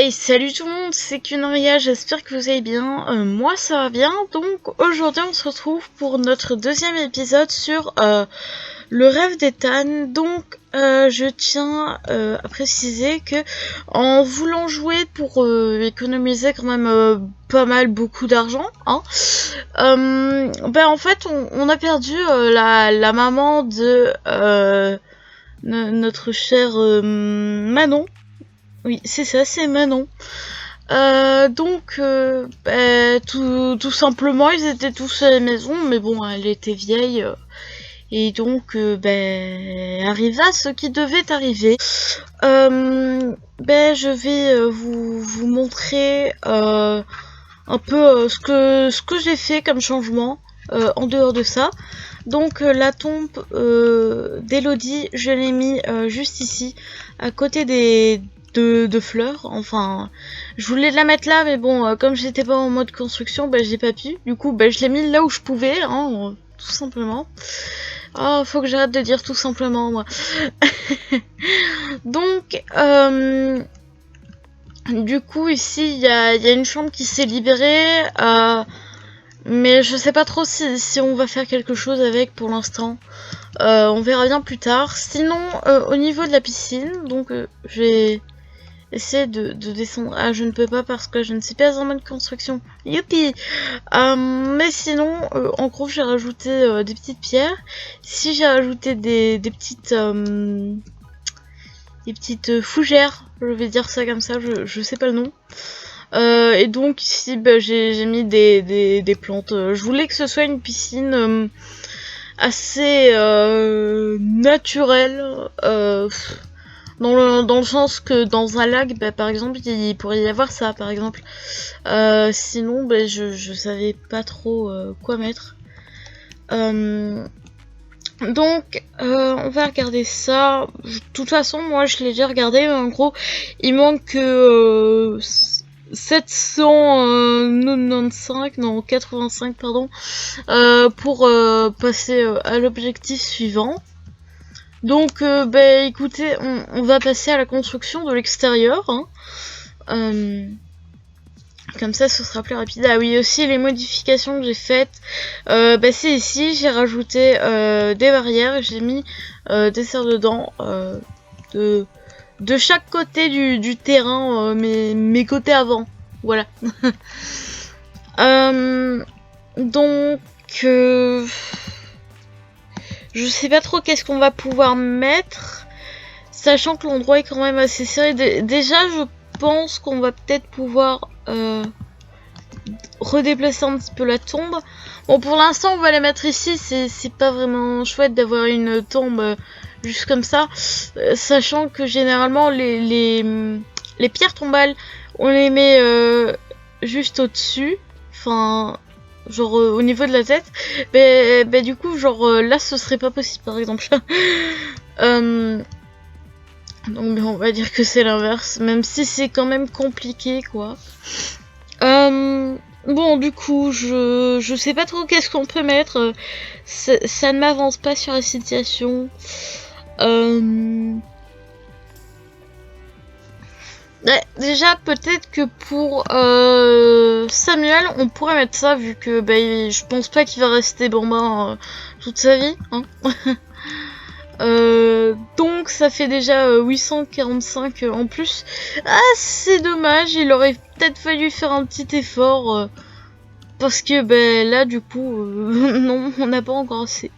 Hey, salut tout le monde, c'est Kunaria, j'espère que vous allez bien. Moi ça va bien, donc aujourd'hui on se retrouve pour notre deuxième épisode sur le rêve d'Ethan. Donc je tiens à préciser que en voulant jouer pour économiser quand même pas mal beaucoup d'argent, hein, en fait on a perdu la maman de notre chère Manon. Oui, c'est ça, c'est Manon. Tout simplement, ils étaient tous à la maison, mais bon, elle était vieille, et donc, arriva ce qui devait arriver. Je vais vous montrer un peu ce que j'ai fait comme changement en dehors de ça. Donc, la tombe d'Elodie, je l'ai mis juste ici, à côté de fleurs. Enfin, je voulais la mettre là, mais bon, comme j'étais pas en mode construction, j'ai pas pu. Du coup, je l'ai mis là où je pouvais, hein, tout simplement. Oh, faut que j'arrête de dire tout simplement, moi. Donc, du coup, ici, il y a une chambre qui s'est libérée, mais je sais pas trop si on va faire quelque chose avec pour l'instant. On verra bien plus tard. Sinon, au niveau de la piscine, donc j'ai essayer de descendre. Ah, je ne peux pas parce que je ne suis pas en mode construction. Youpi. Mais sinon, en gros, j'ai rajouté des petites pierres. Ici, j'ai rajouté des petites fougères. Je vais dire ça comme ça, je sais pas le nom. Et donc ici, j'ai mis des plantes. Je voulais que ce soit une piscine assez naturelle. Dans le sens que dans un lac, par exemple, il pourrait y avoir ça, par exemple. Sinon, je savais pas trop quoi mettre. Donc, on va regarder ça. De toute façon, moi, je l'ai déjà regardé, mais en gros, il manque 85, pardon, pour passer à l'objectif suivant. Donc, écoutez, on va passer à la construction de l'extérieur. Hein. Comme ça, ce sera plus rapide. Ah oui, aussi les modifications que j'ai faites. C'est ici, j'ai rajouté des barrières. J'ai mis des serres dedans de chaque côté du terrain, mes côtés avant. Voilà. Donc... je sais pas trop qu'est-ce qu'on va pouvoir mettre, sachant que l'endroit est quand même assez serré. Déjà, je pense qu'on va peut-être pouvoir redéplacer un petit peu la tombe. Bon, pour l'instant, on va la mettre ici. C'est pas vraiment chouette d'avoir une tombe juste comme ça, sachant que généralement, les pierres tombales, on les met juste au-dessus. Enfin... genre au niveau de la tête, du coup là ce serait pas possible par exemple. Donc on va dire que c'est l'inverse, même si c'est quand même compliqué quoi. Bon du coup je sais pas trop qu'est-ce qu'on peut mettre, ça ne m'avance pas sur la situation. Déjà peut-être que pour Samuel on pourrait mettre ça vu que je pense pas qu'il va rester bambin toute sa vie hein. Donc ça fait déjà 845 en plus. Ah c'est dommage, il aurait peut-être fallu faire un petit effort parce que là du coup non on n'a pas encore assez.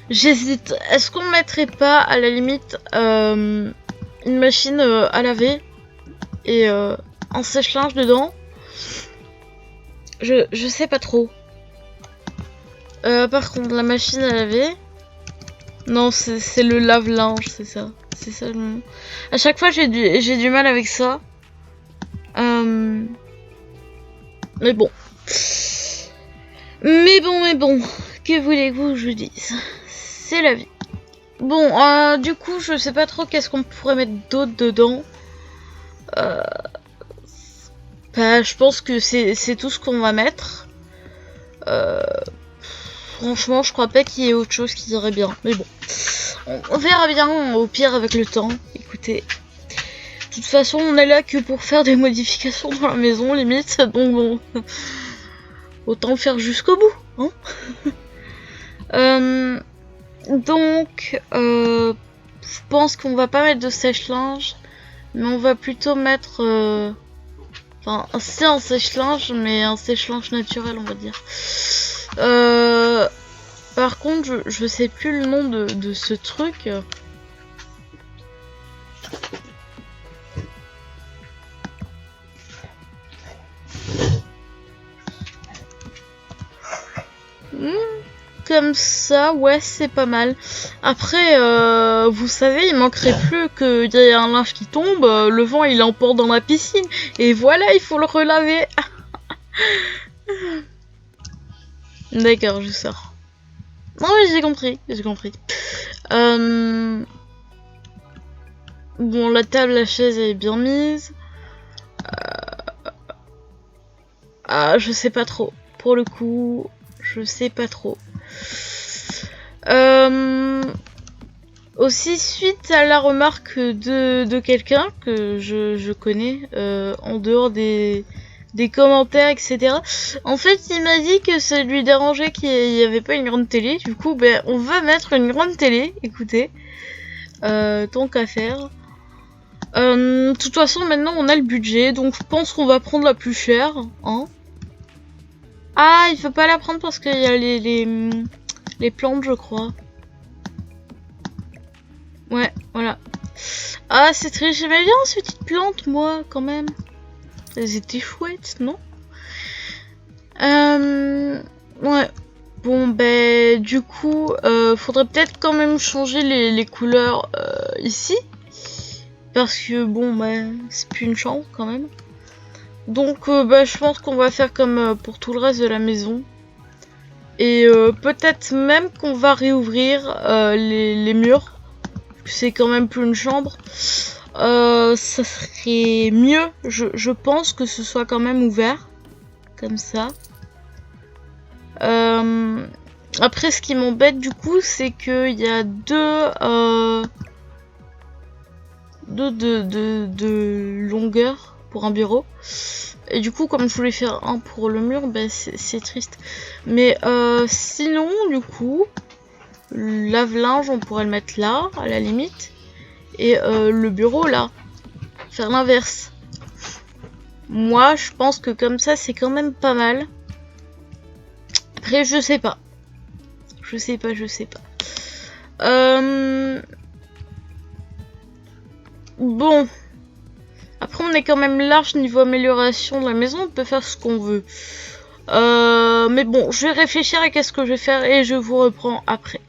J'hésite. Est-ce qu'on mettrait pas à la limite une machine à laver et un sèche-linge dedans? Je sais pas trop. Par contre, la machine à laver... Non, c'est le lave-linge, c'est ça. C'est ça le nom. À chaque fois, j'ai du mal avec ça. Mais bon. Mais bon. Que voulez-vous que je vous dise? C'est la vie. Bon, du coup, je sais pas trop qu'est-ce qu'on pourrait mettre d'autre dedans. Je pense que c'est tout ce qu'on va mettre. Franchement, je crois pas qu'il y ait autre chose qui irait bien. Mais bon. On verra bien, au pire avec le temps. Écoutez, de toute façon, on est là que pour faire des modifications dans la maison, limite. Donc bon, autant le faire jusqu'au bout. Hein. Je pense qu'on va pas mettre de sèche-linge, mais on va plutôt mettre... Enfin, c'est un sèche-linge, mais un sèche-linge naturel, on va dire. Par contre, je sais plus le nom de ce truc. Comme ça, ouais, c'est pas mal. Après, vous savez, il manquerait plus qu'il y ait un linge qui tombe, le vent il l'emporte dans la piscine, et voilà, il faut le relaver. D'accord, je sors. Non, mais j'ai compris, j'ai compris. Bon, la table, la chaise, elle est bien mise. Ah, je sais pas trop. Pour le coup, je sais pas trop. Aussi, suite à la remarque de quelqu'un que je connais, en dehors des commentaires, etc. En fait, il m'a dit que ça lui dérangeait qu'il n'y avait pas une grande télé. Du coup, ben, on va mettre une grande télé, écoutez. Tant qu'à faire. De toute façon, maintenant, on a le budget, donc je pense qu'on va prendre la plus chère. Hein. Ah, il faut pas la prendre parce qu'il y a les plantes, je crois. Ouais, voilà. Ah, c'est triste. J'aimais bien ces petites plantes, moi, quand même. Elles étaient chouettes, non? Ouais. Bon, ben, du coup, faudrait peut-être quand même changer les couleurs ici. Parce que, bon, ben, c'est plus une chambre, quand même. Donc, bah, je pense qu'on va faire comme pour tout le reste de la maison. Et peut-être même qu'on va réouvrir les murs. C'est quand même plus une chambre. Ça serait mieux, je pense, que ce soit quand même ouvert. Comme ça. Après, ce qui m'embête du coup, c'est qu'il y a deux longueurs pour un bureau. Et du coup, comme je voulais faire un pour le mur, bah, c'est triste. Mais sinon, du coup, le lave-linge, on pourrait le mettre là, à la limite. Et le bureau là. Faire l'inverse. Moi, je pense que comme ça, c'est quand même pas mal. Après, je sais pas. Je sais pas. Bon. Après, on est quand même large niveau amélioration de la maison. On peut faire ce qu'on veut. Mais bon, je vais réfléchir à qu'est-ce que je vais faire et je vous reprends après.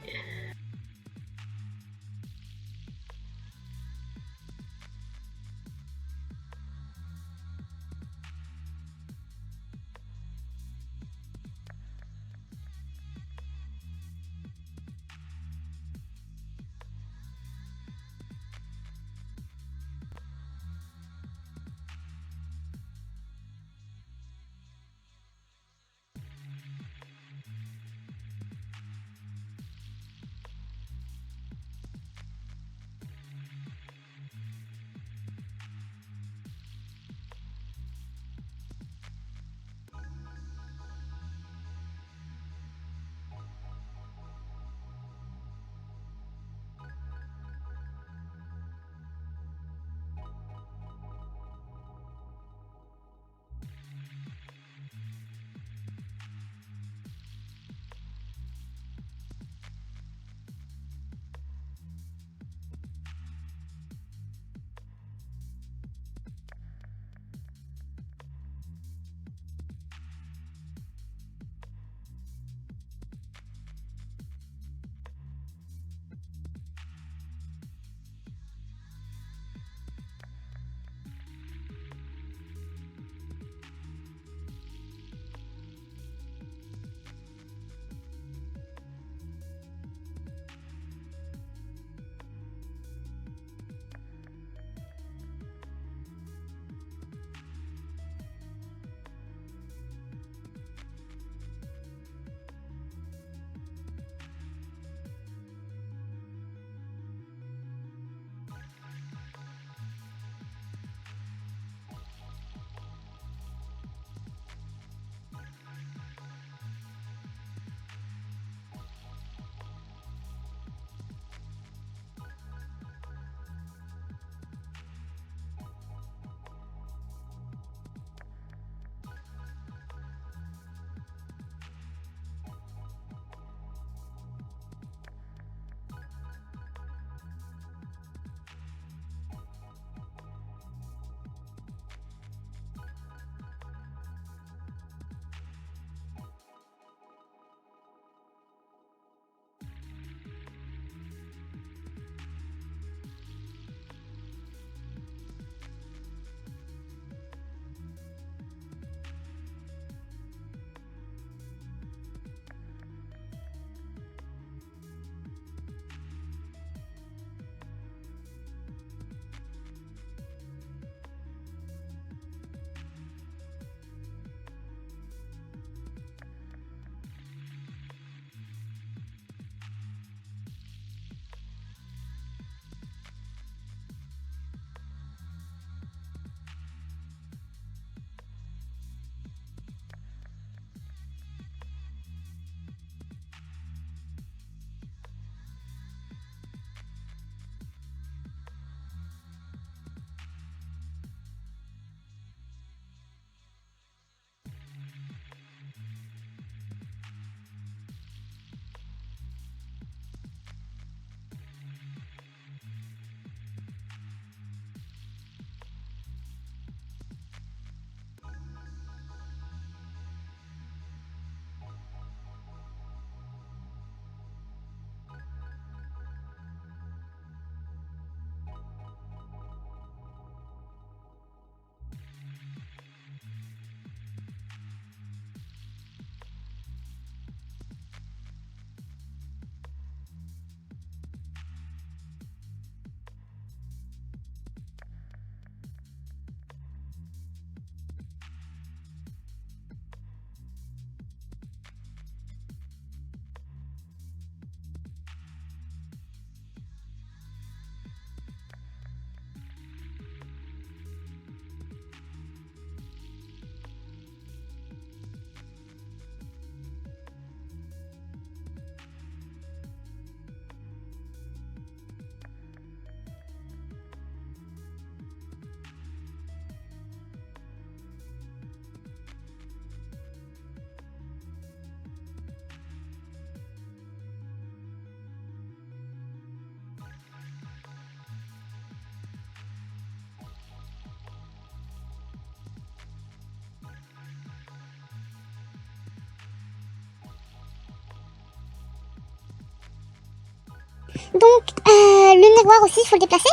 Donc, le miroir aussi, il faut le déplacer.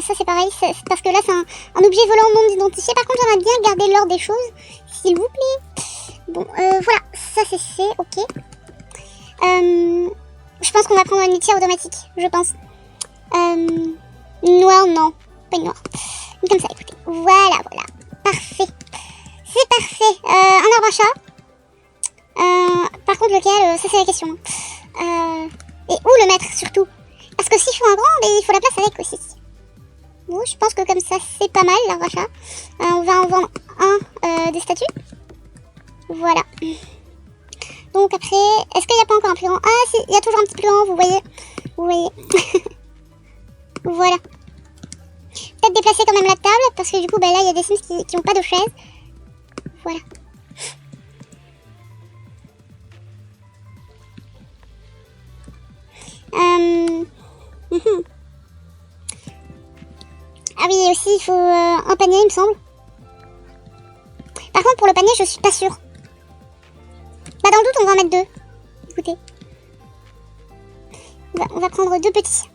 Ça c'est pareil, c'est parce que là c'est un objet volant non identifié. Par contre j'aimerais bien garder l'ordre des choses, s'il vous plaît. Bon, voilà, ça c'est fait, ok. Je pense qu'on va prendre une litière automatique, je pense. Noir, non, pas une noire. Comme ça, écoutez. Voilà, voilà, parfait. C'est parfait. Un arbre à chat. Par contre lequel, ça c'est la question. Et où le mettre surtout? Parce que s'il faut un grand, mais il faut la place avec aussi. Bon, je pense que comme ça c'est pas mal l'arbre à chat. On va en vendre un des statues. Voilà. Donc après, est-ce qu'il n'y a pas encore un plus grand? Ah si, il y a toujours un petit plus grand, vous voyez. Vous voyez. Voilà. Peut-être déplacer quand même la table, parce que du coup, bah, là, il y a des Sims qui n'ont pas de chaise. Voilà. Ah oui, aussi, il faut un panier, il me semble. Par contre, pour le panier, je suis pas sûre. Bah, dans le doute, on va en mettre deux. Écoutez. On va prendre deux petits.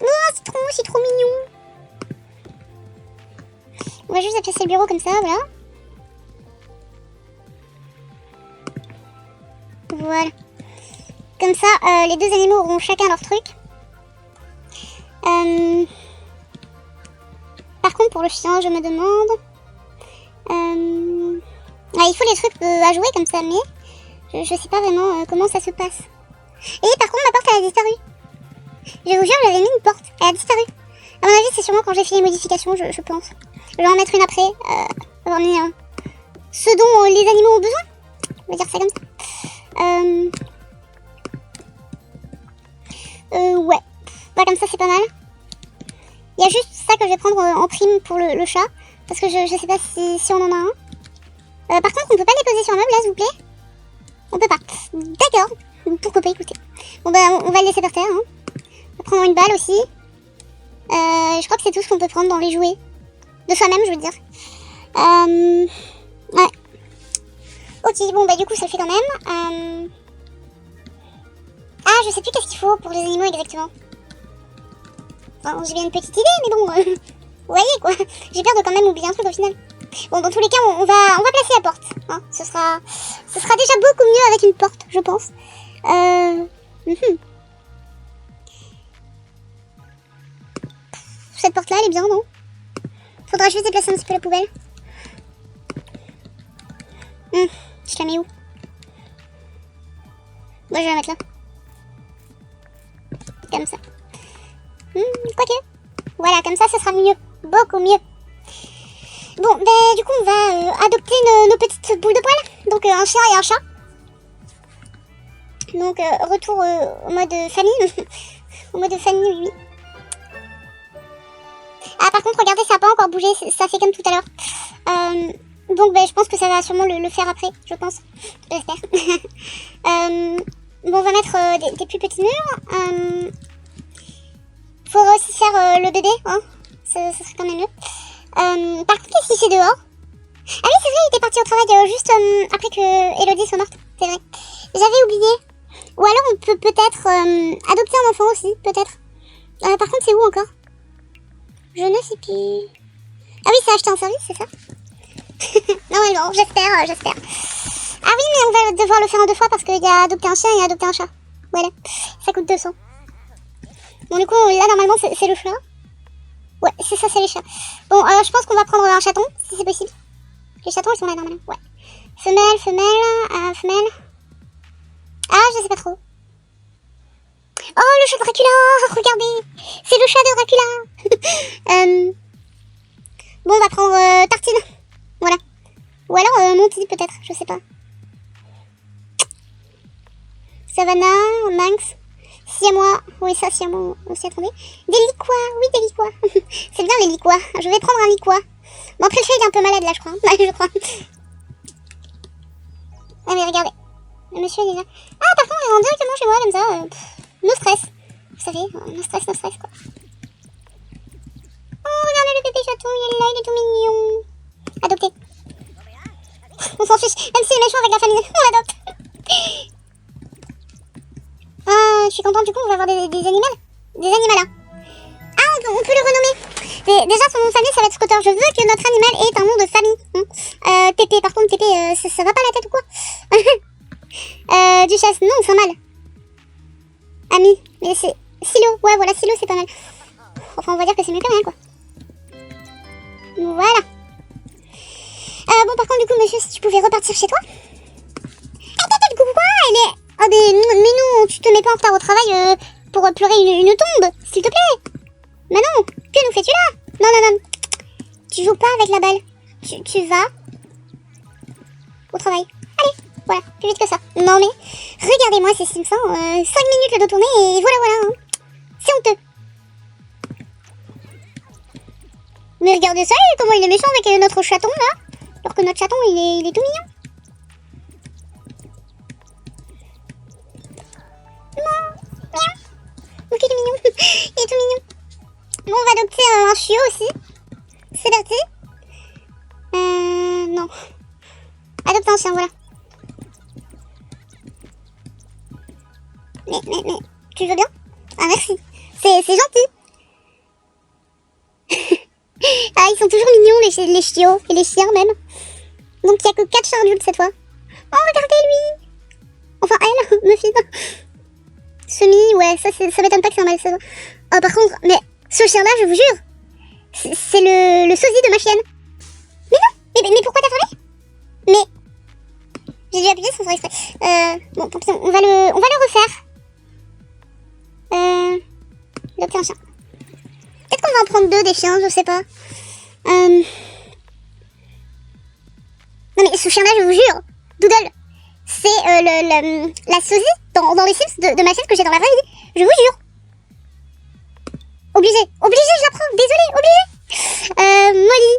Oh, c'est trop mignon. On va juste déplacer le bureau comme ça, voilà. Voilà. Comme ça, les deux animaux auront chacun leur truc. Par contre, pour le chien, je me demande... il faut les trucs à jouer comme ça, mais je sais pas vraiment comment ça se passe. Et par contre, ma porte, elle a disparu. Je vous jure, j'avais mis une porte, elle a disparu. À mon avis, c'est sûrement quand j'ai fait les modifications, je pense. Je vais en mettre une après, avoir mis ce dont les animaux ont besoin. On va dire ça comme ça. Ouais. Bah, comme ça, c'est pas mal. Il y a juste ça que je vais prendre en prime pour le chat. Parce que je sais pas si on en a un. Par contre, on peut pas les poser sur un meuble, là, s'il vous plaît? On peut pas. D'accord. Pourquoi pas, écouter. Bon, bah, on va le laisser par terre. Hein. On va prendre une balle aussi. Je crois que c'est tout ce qu'on peut prendre dans les jouets. De soi-même, je veux dire. Ouais. Ok, bon, bah, du coup, ça le fait quand même. Ah, je sais plus qu'est-ce qu'il faut pour les animaux exactement. Enfin, j'ai bien une petite idée, mais bon, vous voyez quoi. J'ai peur de quand même oublier un truc au final. Bon, dans tous les cas, on va placer la porte. Hein. Ce sera déjà beaucoup mieux avec une porte, je pense. Cette porte-là, elle est bien, non? Faudra juste déplacer un petit peu la poubelle. Je la mets où? Moi, je vais la mettre là. Comme ça. Quoique. Voilà, comme ça, ce sera mieux. Beaucoup mieux. Bon, ben, du coup, on va adopter nos petites boules de poils. Donc, un chien et un chat. Donc, retour au mode famille. Au mode famille, oui. Ah, par contre, regardez, ça n'a pas encore bougé. Ça fait comme tout à l'heure. Donc, ben, je pense que ça va sûrement le faire après, je pense. J'espère. Bon, on va mettre des plus petits murs. Faut aussi faire le bébé, hein. Ça serait quand même mieux. Par contre, qu'est-ce qu'il fait dehors? Ah oui, c'est vrai, il était parti au travail juste après que Elodie soit morte. C'est vrai. J'avais oublié. Ou alors, on peut peut-être adopter un enfant aussi, peut-être. Par contre, c'est où encore? Je ne sais plus. Ah oui, c'est acheter en service, c'est ça? Non, j'espère. Ah oui, mais on va devoir le faire en deux fois parce qu'il y a adopter un chien et adopter un chat. Voilà, ça coûte 200. Bon, du coup, là, normalement, c'est le chat. Ouais, c'est ça, c'est les chats. Bon, je pense qu'on va prendre un chaton, si c'est possible. Les chatons, ils sont là, normalement. Ouais. Femelle. Ah, je sais pas trop. Oh, le chat de Dracula! Regardez! C'est le chat de Dracula! Bon, on va prendre Tartine. Voilà. Ou alors Monty, peut-être, je sais pas. Savannah, Manx. Siamois, oui ça siamois aussi, attendez. Des liquois, oui des liquois. C'est bien les liquois, je vais prendre un liquois. Bon après le chat il est un peu malade là je crois. Je crois. Ah mais regardez, le monsieur il est là. Ah par contre il rentre directement chez moi comme ça. No stress, vous savez, no stress quoi. Oh regardez le bébé chaton, il est là, il est tout mignon. Adopté. On s'en fiche, même s'il est méchant avec la famille, on l'adopte. je suis contente, du coup, on va avoir des animaux. Des animaux. Ah, on peut le renommer. Déjà, son nom de famille, ça va être Scooter. Je veux que notre animal ait un nom de famille. Pépé, par contre, Pépé, ça va pas la tête ou quoi? Duchesse, non, c'est mal. Ami, mais c'est... Silo, ouais, voilà, Silo, c'est pas mal. Enfin, on va dire que c'est mieux que rien, quoi. Voilà. Bon, par contre, du coup, monsieur, si tu pouvais repartir chez toi. Du coup, quoi? Elle est... Oh, mais non, tu te mets pas en retard au travail pour pleurer une tombe, s'il te plaît. Mais non, que nous fais-tu là? Non, non, non. Tu joues pas avec la balle. Tu vas au travail. Allez, voilà, plus vite que ça. Non, mais regardez-moi ces Simpsons. 5 minutes le dos tourné et voilà, voilà. Hein. C'est honteux. Mais regardez ça, comment il est méchant avec notre chaton là. Alors que notre chaton, il est tout mignon. Ok, il est mignon. Il est tout mignon. Bon, on va adopter un chiot aussi. C'est parti. Non. Adopte un chien, voilà. Mais, tu veux bien? Ah, merci. C'est gentil. Ah, ils sont toujours mignons, les chiots. Et les chiens, même. Donc, il n'y a que 4 chiens adultes, cette fois. Oh, regardez, lui. Enfin, elle, Muffin. Semi, ouais, ça m'étonne pas que c'est un mâle, ça. Oh, par contre, mais ce chien-là, je vous jure, c'est le sosie de ma chienne. Mais non, mais pourquoi t'as fermé? Mais j'ai dû appuyer sans faire exprès. Bon, tant pis, on va le refaire. Adopter un chien. Peut-être qu'on va en prendre 2 des chiens, je sais pas. Non mais ce chien-là, je vous jure, Doodle, c'est la sosie dans les Sims de ma chienne que j'ai dans la vraie vie. Je vous jure. Obligé, je la prends, désolée, obligé. Molly.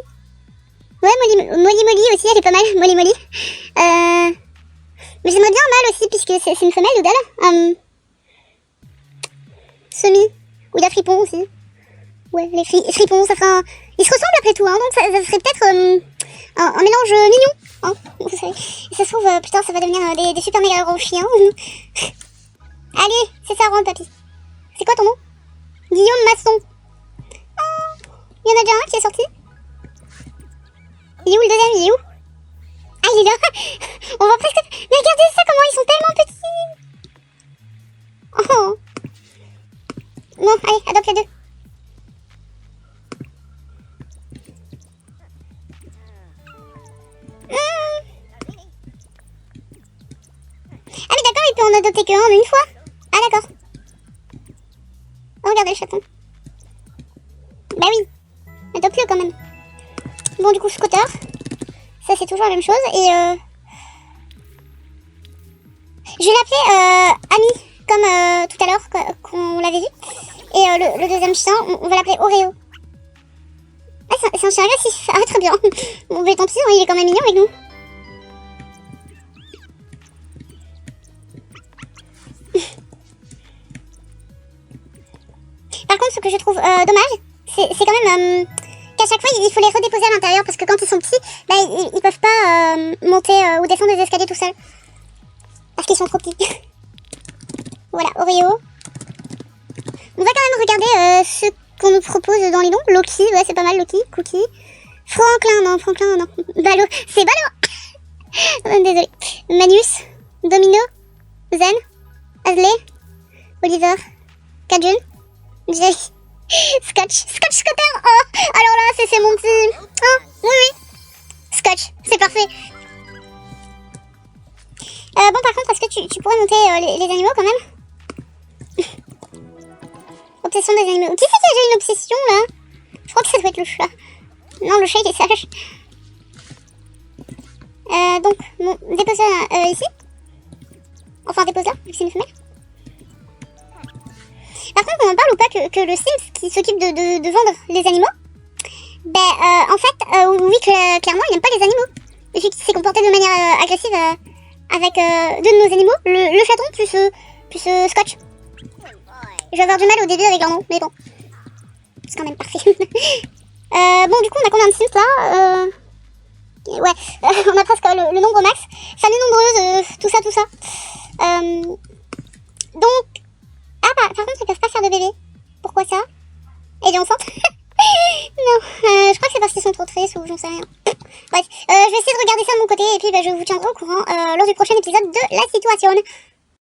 Ouais, Molly aussi, elle est pas mal, Molly. Mais j'aimerais bien un mâle aussi, puisque c'est une femelle, Doodle. Semi. Ou il y a Fripon aussi. Ouais, les fripons, ça fera un... Ils se ressemblent après tout, hein, donc ça ferait peut-être un mélange mignon. Hein, vous savez. Et ça se trouve, putain, ça va devenir des super méga gros chiens. Allez, c'est ça, rentre, papy. C'est quoi ton nom? Guillaume Masson. Oh, il y en a déjà un qui est sorti. Il est où le deuxième? Il est où? Ah, il est là. On va presque... Mais regardez ça, comment ils sont tellement petits. Oh. Bon, allez, adopte les 2. Ah mais d'accord, il peut en adopter que un en une fois. Ah d'accord. Oh, regardez le chaton. Bah oui, adopte-le quand même. Bon, du coup, Scooter. Ça, c'est toujours la même chose. Et je vais l'appeler Ami, comme tout à l'heure, qu'on l'avait vu. Et le deuxième chien, on va l'appeler Oreo. Ah, c'est un chien agressif. Ah, très bien. Bon, mais tant pis, il est quand même mignon avec nous. Par contre, ce que je trouve dommage, c'est quand même qu'à chaque fois, il faut les redéposer à l'intérieur parce que quand ils sont petits, bah, ils peuvent pas monter ou descendre des escaliers tout seuls. Parce qu'ils sont trop petits. Voilà, Oreo. On va quand même regarder ce qu'on nous propose dans les noms. Loki, ouais, c'est pas mal, Loki. Cookie. Franklin, non. Ballot, c'est Ballot. Désolé. Manius. Domino. Zen. Asley. Oliver. Kajun. Jay. Scotch. Scooter. Oh, alors là, c'est mon petit... Oh, oui. Scotch, c'est parfait. Bon, par contre, est-ce que tu pourrais monter les animaux quand même? Obsession des animaux. Qui c'est qui a déjà une obsession là? Je crois que ça doit être le chat. Non, le chat il est sage. Donc, bon, dépose-la ici. Enfin, dépose-la, vu que c'est une femelle. Par contre, on en parle ou pas que le Sims qui s'occupe de vendre les animaux, ben, en fait, oui, clairement, il n'aime pas les animaux. Et qu'il s'est comporté de manière agressive avec 2 de nos animaux, le chaton plus Scotch. Je vais avoir du mal au début avec leur nom, mais bon. C'est quand même parfait. Bon, du coup, on a combien de Sims là? Ouais, on a presque le nombre max. Famille nombreuse, tout ça. Donc, ou j'en sais rien. Bref, je vais essayer de regarder ça de mon côté et puis bah, je vous tiendrai au courant lors du prochain épisode de la situation.